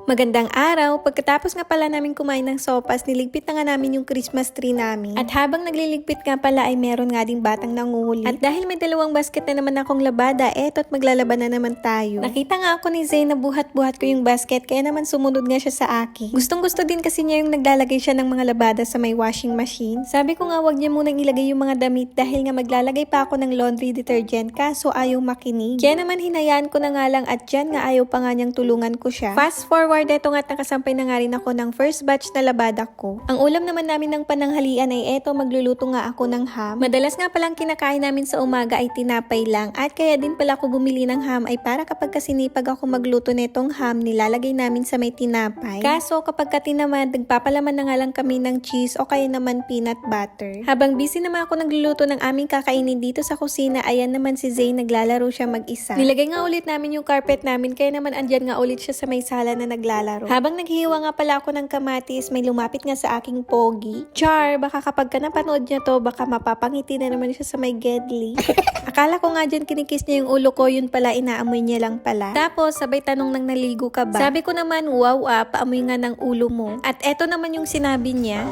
Magandang araw! Pagkatapos nga pala namin kumain ng sopas, niligpit na nga namin yung Christmas tree namin. At habang nagliligpit nga pala ay meron nga ding batang nanguhuli. At dahil may dalawang basket na naman akong labada, eto at maglalaban na naman tayo. Nakita nga ako ni Zay na buhat-buhat ko yung basket, kaya naman sumunod nga siya sa akin. Gustong-gusto din kasi niya yung naglalagay siya ng mga labada sa may washing machine. Sabi ko nga wag niya munang ilagay yung mga damit dahil nga maglalagay pa ako ng laundry detergent, kaso ayaw makinig. Kaya naman hinayaan ko na nga lang at dyan nga ayaw pa nga niyang tulungan ko siya. Fast forward, eto nga't nakasampay na nga rin ako ng first batch na labada ko. Ang ulam naman namin ng pananghalian ay eto, magluluto nga ako ng ham. Madalas nga palang kinakain namin sa umaga ay tinapay lang at kaya din pala ako bumili ng ham ay para kapag kasinipag ako magluto netong ham, nilalagay namin sa may tinapay. Kaso kapag katinamad, nagpapalaman na nga lang kami ng cheese o kaya naman peanut butter. Habang busy naman ako nagluluto ng aming kakainin dito sa kusina, ayan naman si Zay naglalaro siya mag-isa. Nilagay nga ulit namin yung carpet namin kaya naman andyan nga ulit siya sa may sala na naglalaro. Habang naghihiwa nga pala ako ng kamatis, may lumapit nga sa aking pogi. Char, baka kapag ka napanood niya to, baka mapapangiti na naman siya sa may gedli. Akala ko nga dyan kinikiss niya yung ulo ko, yun pala inaamoy niya lang pala. Tapos, sabay tanong nang naligo ka ba? Sabi ko naman, wow paamoy nga ng ulo mo. At eto naman yung sinabi niya.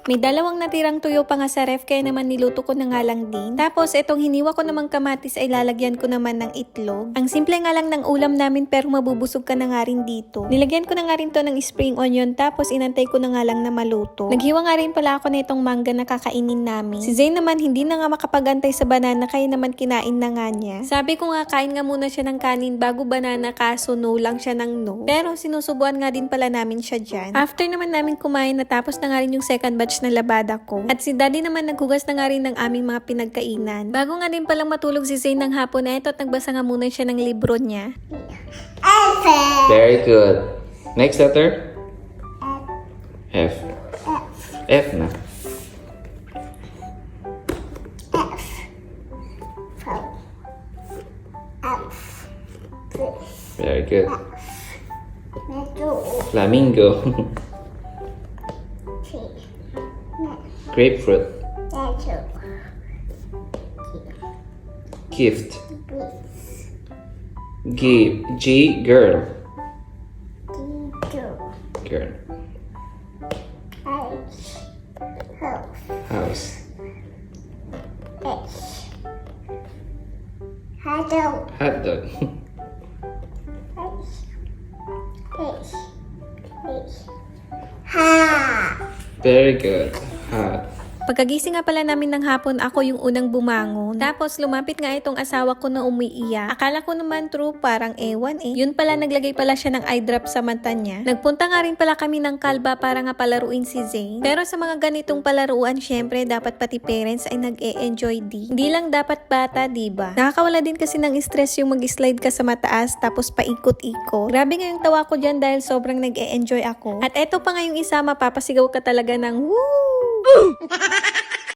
May dalawang natirang tuyo pa nga sa ref, kaya naman niluto ko na nga lang din. Tapos, etong hiniwa ko namang kamatis ay lalagyan ko naman ng itlog. Ang simple nga lang ng ulam namin pero mabubusog ka na nga rin dito. Nilagyan ko na nga rin to ng spring onion tapos inantay ko na nga lang na maluto. Naghiwa nga rin pala ako na itong mangga na kakainin namin. Si Zay naman hindi na nga makapagantay sa banana kaya naman kinain na nga niya. Sabi ko nga kain nga muna siya ng kanin bago banana, kaso no lang siya ng no. Pero sinusubuan nga din pala namin siya dyan. After naman namin kumain, natapos na nga rin yung second batch na labada ko. At si daddy naman naghugas na nga rin ng aming mga pinagkainan. Bago nga din palang matulog si Zay ng hapon na ito at nagbasa nga muna siya ng libro niya. Very good. Next letter? F. F na. Very good. Flamingo. Grapefruit. Gift. G, girl. Girl. House. Hot dog. Very good. Hot. Pagkagising nga pala namin ng hapon, ako yung unang bumangon. Tapos lumapit nga itong asawa ko na umiiyak. Akala ko naman true, parang ewan eh. Yun pala, naglagay pala siya ng eye drop sa mata niya. Nagpunta nga rin pala kami ng kalba para nga palaruin si Zane. Pero sa mga ganitong palaruan, syempre dapat pati parents ay nag-e-enjoy din. Hindi lang dapat bata, diba? Nakakawala din kasi ng stress yung mag-slide ka sa mataas tapos paikot-ikot. Grabe nga yung tawa ko dyan dahil sobrang nag-e-enjoy ako. At eto pa nga yung isa, mapapasigaw ka talaga ng woo!